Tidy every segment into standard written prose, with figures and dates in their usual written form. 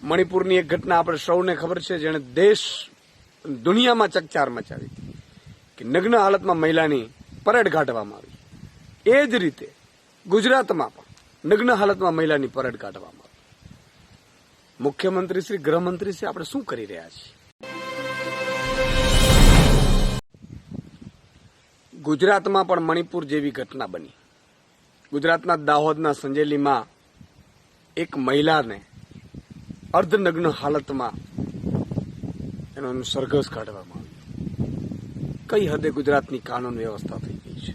મણિપુરની એક ઘટના આપણે સૌને ખબર છે, જેણે દેશ દુનિયામાં ચકચાર મચાવી કે નગ્ન હાલતમાં મહિલાની પરેડ કાઢવામાં આવી. એ જ રીતે ગુજરાતમાં પણ નગ્ન હાલતમાં મહિલાની પરેડ કાઢવામાં આવી. મુખ્યમંત્રી શ્રી, ગૃહમંત્રી શ્રી, આપણે શું કરી રહ્યા છીએ? ગુજરાતમાં પણ મણિપુર જેવી ઘટના બની. ગુજરાતના દાહોદના સંજેલીમાં એક મહિલાને અર્ધનગ્ન હાલતમાં એનું સરઘસ કાઢવામાં આવ્યું. કઈ હદે ગુજરાતની કાનૂન વ્યવસ્થા થઈ ગઈ છે.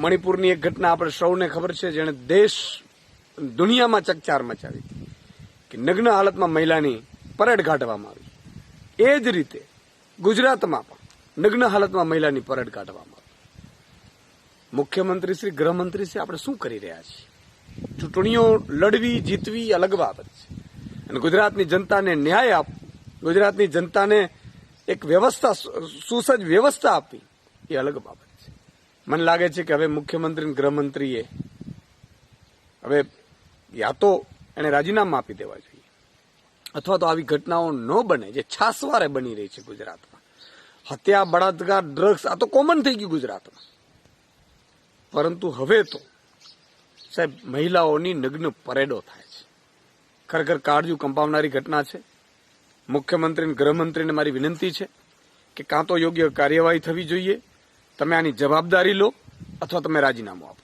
મણિપુરની એક ઘટના આપણે સૌને ખબર છે, જેણે દેશ દુનિયામાં ચકચાર મચાવી કે નગ્ન હાલતમાં મહિલાની પરેડ કાઢવામાં આવી. એ જ રીતે ગુજરાતમાં પણ નગ્ન હાલતમાં મહિલાની પરેડ કાઢવામાં આવી. મુખ્યમંત્રી શ્રી, ગૃહમંત્રી શ્રી, આપણે શું કરી રહ્યા છીએ? ચૂંટણીઓ લડવી, જીતવી અલગ બાબત છે, અને ગુજરાતની જનતાને ન્યાય આપવો, ગુજરાતની જનતાને એક વ્યવસ્થા, સુસજ્જ વ્યવસ્થા આપવી એ અલગ બાબત છે. મને લાગે છે કે હવે મુખ્યમંત્રી અને ગૃહમંત્રીએ હવે યા તો એને રાજીનામા આપી દેવા જોઈએ, અથવા તો આવી ઘટનાઓ ન બને જે છાસવારે બની રહી છે ગુજરાતમાં. હત્યા, બળાત્કાર, ડ્રગ્સ, આ તો કોમન થઈ ગયું ગુજરાતમાં. પરંતુ હવે તો સાહેબ મહિલાઓની નગ્ન પરેડો થાય છે. ખરેખર કાળજું કંપાવનારી ઘટના છે. મુખ્યમંત્રી અને ગૃહમંત્રીને મારી વિનંતી છે કે કાં તો યોગ્ય કાર્યવાહી થવી જોઈએ, તમે આની જવાબદારી લો, અથવા તમે રાજીનામું આપો.